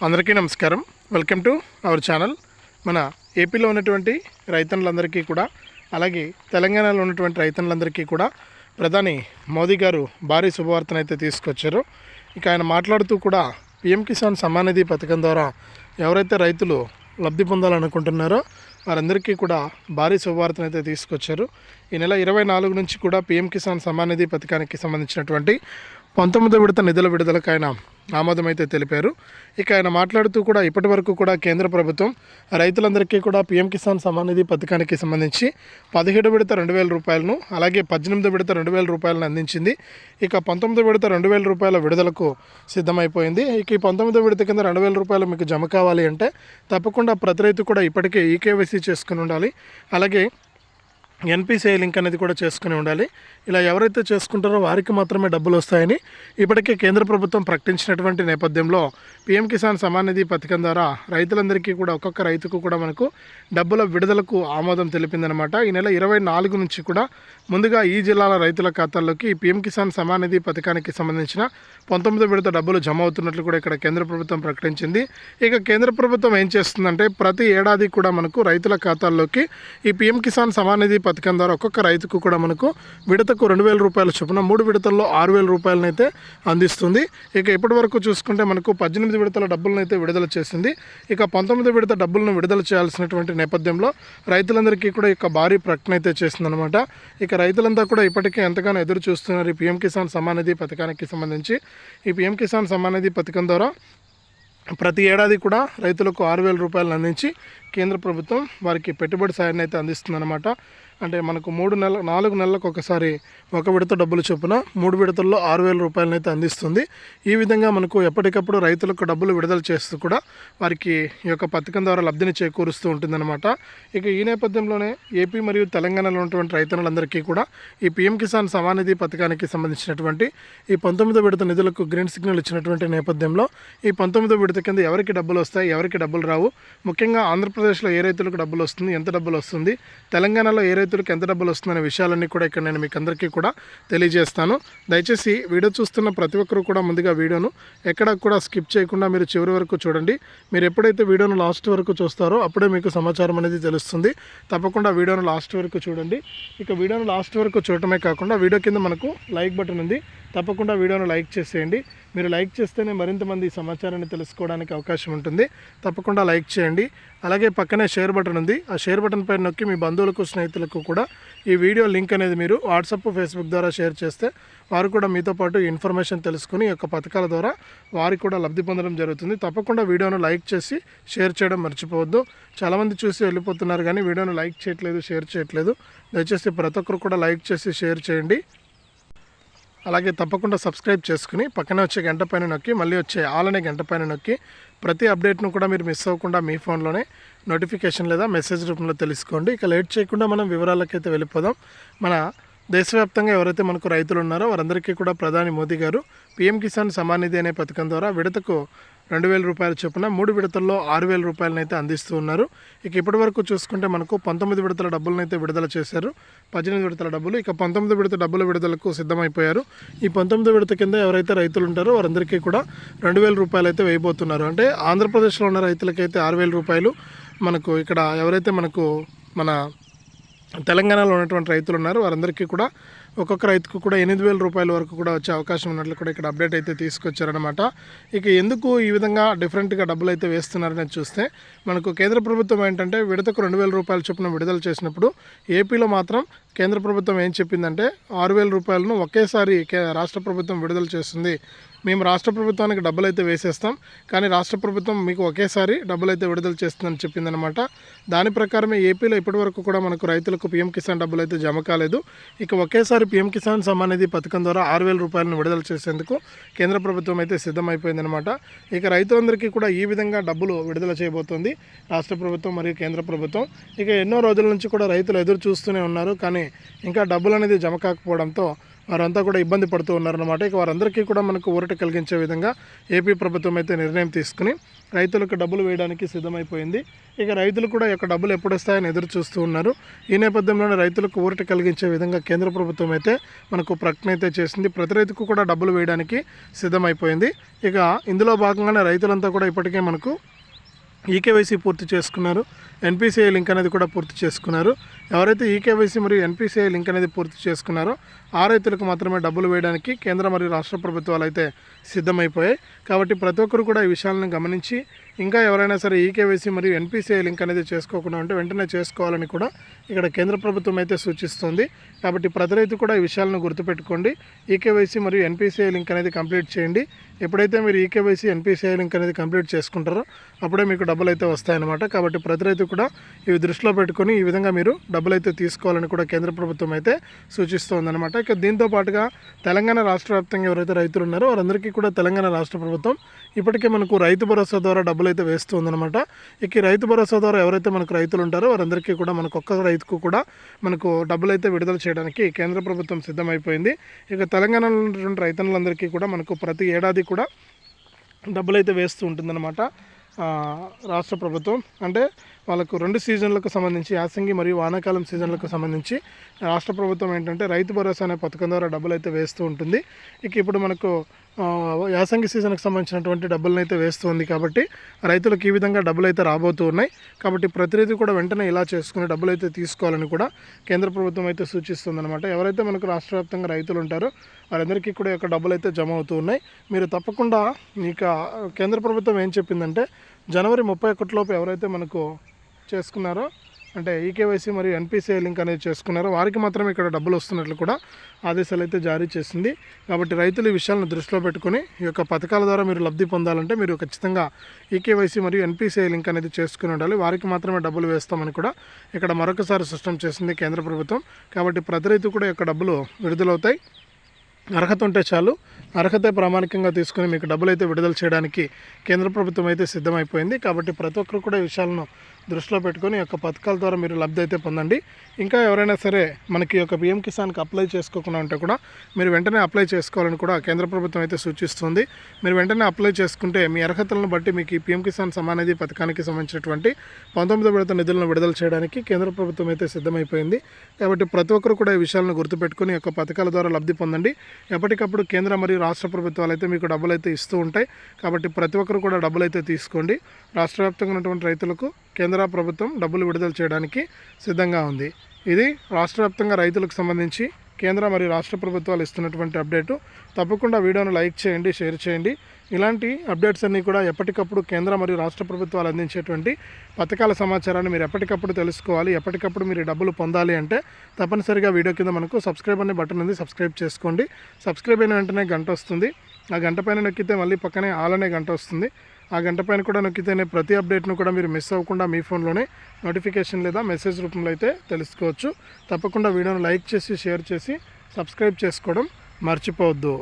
అందరికీ నమస్కారం. Welcome to our channel. మన ఏపీలో ఉన్నటువంటి రైతన్నులందరికీ కూడా, అలాగే తెలంగాణలో ఉన్నటువంటి రైతన్నులందరికీ కూడా ప్రధాని మోదీ గారు భారీ శుభవార్తను అయితే తీసుకొచ్చారు. ఇక ఆయన మాట్లాడుతూ కూడా పీఎం కిసాన్ సమ్మాన్ నిధి పథకం ద్వారా ఎవరైతే రైతులు లబ్ధి పొందాలనుకుంటున్నారో వారందరికీ కూడా భారీ శుభవార్తను అయితే తీసుకొచ్చారు. ఈ నెల 24 నుంచి కూడా పీఎం కిసాన్ సమ్మాన్ నిధి పథకానికి సంబంధించినటువంటి 19వ విడత నిధుల విడుదలకు ఆయన ఆమోదం అయితే తెలిపారు. ఇక ఆయన మాట్లాడుతూ కూడా ఇప్పటి వరకు కూడా కేంద్ర ప్రభుత్వం రైతులందరికీ కూడా పీఎం కిసాన్ సమ్మాన్ నిధి పథకానికి సంబంధించి 17వ విడత 2,000 రూపాయలను, అలాగే 18వ విడత 2,000 రూపాయలను అందించింది. ఇక 19వ విడత 2,000 రూపాయల విడుదలకు సిద్ధమైపోయింది. ఇక ఈ 19వ విడత కింద 2,000 రూపాయలు మీకు జమ కావాలి అంటే తప్పకుండా ప్రతి రైతు కూడా ఇప్పటికే ఈకేవైసీ చేసుకుని ఉండాలి. అలాగే ఎన్పిసిఐ లింక్ అనేది కూడా చేసుకుని ఉండాలి. ఇలా ఎవరైతే చేసుకుంటారో వారికి మాత్రమే డబ్బులు వస్తాయని ఇప్పటికే కేంద్ర ప్రభుత్వం ప్రకటించినటువంటి నేపథ్యంలో పీఎం కిసాన్ సమ్మాన్ నిధి పథకం ద్వారా రైతులందరికీ కూడా ఒక్కొక్క రైతుకు కూడా మనకు డబ్బుల విడుదలకు ఆమోదం తెలిపిందనమాట. ఈ నెల 24 నుంచి కూడా ముందుగా ఈ జిల్లాల రైతుల ఖాతాల్లోకి పీఎం కిసాన్ సమ్మాన్ నిధి పథకానికి సంబంధించిన 19వ విడత డబ్బులు జమ అవుతున్నట్లు కూడా ఇక్కడ కేంద్ర ప్రభుత్వం ప్రకటించింది. ఇక కేంద్ర ప్రభుత్వం ఏం చేస్తుందంటే ప్రతి ఏడాది కూడా మనకు రైతుల ఖాతాల్లోకి ఈ పీఎం కిసాన్ సమ్మాన్ నిధి పథకం ద్వారా ఒక్కొక్క రైతుకు కూడా మనకు విడతకు 2,000 రూపాయల చొప్పున 3 విడతల్లో 6,000 రూపాయలను అయితే అందిస్తుంది. ఇక ఇప్పటి వరకు చూసుకుంటే మనకు 18 విడతల డబ్బులను అయితే విడుదల చేసింది. ఇక 19వ విడత డబ్బులను విడుదల చేయాల్సినటువంటి నేపథ్యంలో రైతులందరికీ కూడా ఇక భారీ ప్రకటన అయితే చేసిందనమాట. ఇక రైతులంతా కూడా ఇప్పటికే ఎంతగానో ఎదురు చూస్తున్నారు ఈ పీఎం కిసాన్ సమ్మాన్ నిధి పథకానికి సంబంధించి. ఈ పీఎం కిసాన్ సమ్మాన్ నిధి పథకం ద్వారా ప్రతి ఏడాది కూడా రైతులకు 6,000 రూపాయలను అందించి కేంద్ర ప్రభుత్వం వారికి పెట్టుబడి సాయాన్ని అయితే అందిస్తుందన్నమాట. అంటే మనకు 4 నెలలకు ఒకసారి ఒక విడత డబ్బులు చొప్పున 3 విడతల్లో 6,000 రూపాయలను అయితే అందిస్తుంది. ఈ విధంగా మనకు ఎప్పటికప్పుడు రైతులకు డబ్బులు విడుదల చేస్తూ కూడా వారికి ఈ యొక్క పథకం ద్వారా లబ్ధిని చేకూరుస్తూ ఉంటుందన్నమాట. ఇక ఈ నేపథ్యంలోనే ఏపీ మరియు తెలంగాణలో ఉన్నటువంటి రైతులందరికీ కూడా ఈ పీఎం కిసాన్ సమ్మాన్ నిధి పథకానికి సంబంధించినటువంటి ఈ 19వ విడత నిధులకు గ్రీన్ సిగ్నల్ ఇచ్చినటువంటి నేపథ్యంలో ఈ 19వ విడత కింద ఎవరికి డబ్బులు వస్తాయి, ఎవరికి డబ్బులు రావు, ముఖ్యంగా ఆంధ్రప్రదేశ్లో ఏ రైతులకు డబ్బులు వస్తుంది, ఎంత డబ్బులు వస్తుంది, తెలంగాణలో ఏ రైతులకు ఎంత డబ్బులు వస్తుందనే విషయాలన్నీ కూడా ఇక్కడ నేను మీకు అందరికీ కూడా తెలియజేస్తాను. దయచేసి వీడియో చూస్తున్న ప్రతి ఒక్కరు కూడా ముందుగా వీడియోను ఎక్కడ కూడా స్కిప్ చేయకుండా మీరు చివరి వరకు చూడండి. మీరు ఎప్పుడైతే వీడియోను లాస్ట్ వరకు చూస్తారో అప్పుడే మీకు సమాచారం అనేది తెలుస్తుంది. తప్పకుండా వీడియోను లాస్ట్ వరకు చూడండి. ఇక వీడియోను లాస్ట్ వరకు చూడటమే కాకుండా వీడియో కింద మనకు లైక్ బటన్ ఉంది, తప్పకుండా వీడియోను లైక్ చేసేయండి. మీరు లైక్ చేస్తేనే మరింత మంది ఈ సమాచారాన్ని తెలుసుకోవడానికి అవకాశం ఉంటుంది. తప్పకుండా లైక్ చేయండి. అలాగే పక్కనే షేర్ బటన్ ఉంది, ఆ షేర్ బటన్ పైన నొక్కి మీ బంధువులకు, స్నేహితులకు కూడా ఈ వీడియో లింక్ అనేది మీరు వాట్సాప్, ఫేస్బుక్ ద్వారా షేర్ చేస్తే వారు కూడా మీతో పాటు ఇన్ఫర్మేషన్ తెలుసుకుని ఈ యొక్క పథకాల ద్వారా వారికి కూడా లబ్ధి పొందడం జరుగుతుంది. తప్పకుండా వీడియోను లైక్ చేసి షేర్ చేయడం మర్చిపోవద్దు. చాలామంది చూసి వెళ్ళిపోతున్నారు కానీ వీడియోను లైక్ చేయట్లేదు, షేర్ చేయట్లేదు. దయచేసి ప్రతి ఒక్కరు కూడా లైక్ చేసి షేర్ చేయండి. అలాగే తప్పకుండా సబ్స్క్రైబ్ చేసుకుని పక్కనే వచ్చే గంట పైన నొక్కి మళ్ళీ వచ్చే ఆల్ అనే గంట పైన నొక్కి ప్రతి అప్డేట్ను కూడా మీరు మిస్ అవ్వకుండా మీ ఫోన్లోనే నోటిఫికేషన్ లేదా మెసేజ్ రూపంలో తెలుసుకోండి. ఇక లేట్ చేయకుండా మనం వివరాలకైతే వెళ్ళిపోదాం. మన దేశవ్యాప్తంగా ఎవరైతే మనకు రైతులు ఉన్నారో వారందరికీ కూడా ప్రధాని మోదీ గారు పీఎం కిసాన్ సమ్మాన్ నిధి అనే పథకం ద్వారా విడతకు 2,000 రూపాయల చొప్పున 3 విడతల్లో 6,000 రూపాయలను అయితే అందిస్తూ ఉన్నారు. ఇక ఇప్పటి వరకు చూసుకుంటే మనకు 19 విడతల డబ్బులను అయితే విడుదల చేశారు, 18 విడతల డబ్బులు. ఇక 19 విడత డబ్బుల విడుదలకు సిద్ధమైపోయారు. ఈ 19 విడత కింద ఎవరైతే రైతులు ఉంటారో వారందరికీ కూడా 2,000 రూపాయలు అయితే వేయబోతున్నారు. అంటే ఆంధ్రప్రదేశ్లో ఉన్న రైతులకైతే 6,000 రూపాయలు, మనకు ఇక్కడ ఎవరైతే మనకు మన తెలంగాణలో ఉన్నటువంటి రైతులు ఉన్నారు వారందరికీ కూడా ఒక్కొక్క రైతుకు కూడా 8,000 రూపాయల వరకు కూడా వచ్చే అవకాశం ఉన్నట్లు కూడా ఇక్కడ అప్డేట్ అయితే తీసుకొచ్చారనమాట. ఇక ఎందుకు ఈ విధంగా డిఫరెంట్గా డబ్బులు అయితే వేస్తున్నారనేది చూస్తే మనకు కేంద్ర ప్రభుత్వం ఏంటంటే విడతకు 2,000 రూపాయల చొప్పున విడుదల చేసినప్పుడు ఏపీలో మాత్రం కేంద్ర ప్రభుత్వం ఏం చెప్పిందంటే 6,000 రూపాయలను ఒకేసారి రాష్ట్ర ప్రభుత్వం విడుదల చేస్తుంది. మేము రాష్ట్ర ప్రభుత్వానికి డబ్బులు అయితే వేసేస్తాం, కానీ రాష్ట్ర ప్రభుత్వం మీకు ఒకేసారి డబ్బులు అయితే విడుదల చేస్తుందని చెప్పిందనమాట. దాని ప్రకారమే ఏపీలో ఇప్పటివరకు కూడా మనకు రైతులకు పీఎం కిసాన్ డబ్బులు అయితే జమ కాలేదు. ఇక ఒకేసారి పీఎం కిసాన్ సమ్మాన్ నిధి పథకం ద్వారా 6,000 రూపాయలను విడుదల చేసేందుకు కేంద్ర ప్రభుత్వం అయితే సిద్ధమైపోయిందనమాట. ఇక రైతులందరికీ కూడా ఈ విధంగా డబ్బులు విడుదల చేయబోతోంది రాష్ట్ర ప్రభుత్వం మరియు కేంద్ర ప్రభుత్వం. ఇక ఎన్నో రోజుల నుంచి కూడా రైతులు ఎదురు చూస్తూనే ఉన్నారు, కానీ ఇంకా డబ్బులు అనేది జమ కాకపోవడంతో వారంతా కూడా ఇబ్బంది పడుతూ ఉన్నారన్నమాట. ఇక వారందరికీ కూడా మనకు ఊరట కలిగించే విధంగా ఏపీ ప్రభుత్వం అయితే నిర్ణయం తీసుకుని రైతులకు డబ్బులు వేయడానికి సిద్ధమైపోయింది. ఇక రైతులు కూడా యొక్క డబ్బులు ఎప్పుడు వస్తాయని ఎదురు చూస్తూ ఉన్నారు. ఈ నేపథ్యంలోనే రైతులకు ఊరట కలిగించే విధంగా కేంద్ర ప్రభుత్వం అయితే మనకు ప్రకటన అయితే చేసింది. ప్రతి రైతుకు కూడా డబ్బులు వేయడానికి సిద్ధమైపోయింది. ఇక ఇందులో భాగంగానే రైతులంతా కూడా ఇప్పటికే మనకు ఈకేవైసీ పూర్తి చేసుకున్నారు, ఎన్పిసిఐ లింక్ అనేది కూడా పూర్తి చేసుకున్నారు. ఎవరైతే ఈకేవైసీ మరియు ఎన్పిసిఐ లింక్ అనేది పూర్తి చేసుకున్నారో ఆ రైతులకు మాత్రమే డబ్బులు వేయడానికి కేంద్ర మరియు రాష్ట్ర ప్రభుత్వాలు అయితే సిద్ధమైపోయాయి. కాబట్టి ప్రతి ఒక్కరు కూడా ఈ విషయాలను గమనించి ఇంకా ఎవరైనా సరే ఈకేవైసీ మరియు ఎన్పిసిఐ లింక్ అనేది చేసుకోకుండా ఉంటే వెంటనే చేసుకోవాలని కూడా ఇక్కడ కేంద్ర ప్రభుత్వం అయితే సూచిస్తుంది. కాబట్టి ప్రతి రైతు కూడా ఈ విషయాలను గుర్తుపెట్టుకోండి. ఈకేవైసీ మరియు ఎన్పిసిఐ లింక్ అనేది కంప్లీట్ చేయండి. ఎప్పుడైతే మీరు ఈకేవైసీ ఎన్పిసిఐ లింక్ అనేది కంప్లీట్ చేసుకుంటారో అప్పుడే మీకు డబ్బులు అయితే వస్తాయన్నమాట. కాబట్టి ప్రతి రైతు కూడా ఇవి దృష్టిలో పెట్టుకొని ఈ విధంగా మీరు డబ్బులు అయితే తీసుకోవాలని కూడా కేంద్ర ప్రభుత్వం అయితే సూచిస్తోందన్నమాట. ఇక దీంతో పాటుగా తెలంగాణ రాష్ట్ర వ్యాప్తంగా ఎవరైతే రైతులు ఉన్నారో వారందరికీ కూడా తెలంగాణ రాష్ట్ర ప్రభుత్వం ఇప్పటికే మనకు రైతు భరోసా ద్వారా డబ్బులు అయితే వేస్తుందన్నమాట. ఇక ఈ రైతు భరోసా ద్వారా ఎవరైతే మనకు రైతులు ఉంటారో వారందరికీ కూడా మనకు ఒక్క రైతుకు కూడా మనకు డబ్బులు అయితే విడుదల చేయడానికి కేంద్ర ప్రభుత్వం సిద్ధమైపోయింది. ఇక తెలంగాణలో ఉన్నటువంటి రైతన్నులందరికీ కూడా మనకు ప్రతి ఏడాది కూడా డబ్బులు అయితే వేస్తూ ఉంటుందన్నమాట రాష్ట్ర ప్రభుత్వం. అంటే వాళ్ళకు 2 సీజన్లకు సంబంధించి యాసంగి మరియు వానాకాలం సీజన్లకు సంబంధించి రాష్ట్ర ప్రభుత్వం ఏంటంటే రైతు భరోసా అనే పథకం ద్వారా డబ్బులు అయితే వేస్తూ ఉంటుంది. ఇక ఇప్పుడు మనకు యాసంగి సీజన్కి సంబంధించినటువంటి డబ్బులను అయితే వేస్తుంది. కాబట్టి రైతులకు ఈ విధంగా డబ్బులు అయితే రాబోతూ ఉన్నాయి. కాబట్టి ప్రతి రైతు కూడా వెంటనే ఇలా చేసుకుని డబ్బులు అయితే తీసుకోవాలని కూడా కేంద్ర ప్రభుత్వం అయితే సూచిస్తుందన్నమాట. ఎవరైతే మనకు రాష్ట్ర వ్యాప్తంగా రైతులు ఉంటారో వారందరికీ కూడా యొక్క డబ్బులు అయితే జమ అవుతూ ఉన్నాయి. మీరు తప్పకుండా ఇక కేంద్ర ప్రభుత్వం ఏం చెప్పిందంటే జనవరి 31 లోపు ఎవరైతే మనకు చేసుకున్నారో అంటే ఈకేవైసీ మరియు ఎన్పిసిఐ లింక్ అనేది చేసుకున్నారో వారికి మాత్రమే ఇక్కడ డబ్బులు వస్తున్నట్లు కూడా ఆదేశాలు అయితే జారీ చేసింది. కాబట్టి రైతులు ఈ విషయాలను దృష్టిలో పెట్టుకుని ఈ యొక్క పథకాల ద్వారా మీరు లబ్ధి పొందాలంటే మీరు ఖచ్చితంగా ఈకేవైసీ మరియు ఎన్పిసిఐ లింక్ అనేది చేసుకుని ఉండాలి. వారికి మాత్రమే డబ్బులు వేస్తామని కూడా ఇక్కడ మరొకసారి స్పష్టం చేసింది కేంద్ర ప్రభుత్వం. కాబట్టి ప్రతి రైతు కూడా ఈ యొక్క డబ్బులు విడుదలవుతాయి. అర్హత ఉంటే చాలు, అర్హత ప్రామాణికంగా తీసుకుని మీకు డబ్బులు అయితే విడుదల చేయడానికి కేంద్ర ప్రభుత్వం అయితే సిద్ధమైపోయింది. కాబట్టి ప్రతి ఒక్కరు కూడా ఈ విషయాలను దృష్టిలో పెట్టుకొని ఈ యొక్క పథకాల ద్వారా మీరు లబ్ధి అయితే పొందండి. ఇంకా ఎవరైనా సరే మనకి యొక్క పిఎం కిసాన్కి అప్లై చేసుకోకుండా ఉంటే కూడా మీరు వెంటనే అప్లై చేసుకోవాలని కూడా కేంద్ర ప్రభుత్వం అయితే సూచిస్తుంది. మీరు వెంటనే అప్లై చేసుకుంటే మీ అర్హతలను బట్టి మీకు ఈ పిఎం కిసాన్ సమ్మాన్ నిధి పథకానికి సంబంధించినటువంటి 19వ విడత నిధులను విడుదల చేయడానికి కేంద్ర ప్రభుత్వం అయితే సిద్ధమైపోయింది. కాబట్టి ప్రతి ఒక్కరు కూడా ఈ విషయాలను గుర్తుపెట్టుకొని ఈ యొక్క పథకాల ద్వారా లబ్ధి పొందండి. ఎప్పటికప్పుడు కేంద్ర మరియు రాష్ట్ర ప్రభుత్వాలు అయితే మీకు డబ్బులు అయితే ఇస్తూ ఉంటాయి. కాబట్టి ప్రతి ఒక్కరు కూడా డబ్బులు అయితే తీసుకోండి. రాష్ట్ర వ్యాప్తంగా ఉన్నటువంటి రైతులకు కేంద్ర ప్రభుత్వం డబ్బులు విడుదల చేయడానికి సిద్ధంగా ఉంది. ఇది రాష్ట్ర వ్యాప్తంగా రైతులకు సంబంధించి కేంద్ర మరియు రాష్ట్ర ప్రభుత్వాలు ఇస్తున్నటువంటి అప్డేటు. తప్పకుండా వీడియోను లైక్ చేయండి, షేర్ చేయండి. ఇలాంటి అప్డేట్స్ అన్నీ కూడా ఎప్పటికప్పుడు కేంద్ర మరియు రాష్ట్ర ప్రభుత్వాలు అందించేటువంటి పథకాల సమాచారాన్ని మీరు ఎప్పటికప్పుడు తెలుసుకోవాలి. ఎప్పటికప్పుడు మీరు డబ్బులు పొందాలి అంటే తప్పనిసరిగా వీడియో కింద మనకు సబ్స్క్రైబ్ అనే బటన్ ఉంది, సబ్స్క్రైబ్ చేసుకోండి. సబ్స్క్రైబ్ అయిన వెంటనే గంట వస్తుంది. ఆ గంట పైన నొక్కితే మళ్ళీ పక్కనే ఆల్ అనే గంట వస్తుంది. ఆ గంట పైన కూడా నొక్కితేనే ప్రతి అప్డేట్ను కూడా మీరు మిస్ అవ్వకుండా మీ ఫోన్లోనే నోటిఫికేషన్ లేదా మెసేజ్ రూపంలో అయితే తెలుసుకోవచ్చు. తప్పకుండా వీడియోను లైక్ చేసి షేర్ చేసి సబ్స్క్రైబ్ చేసుకోవడం మర్చిపోవద్దు.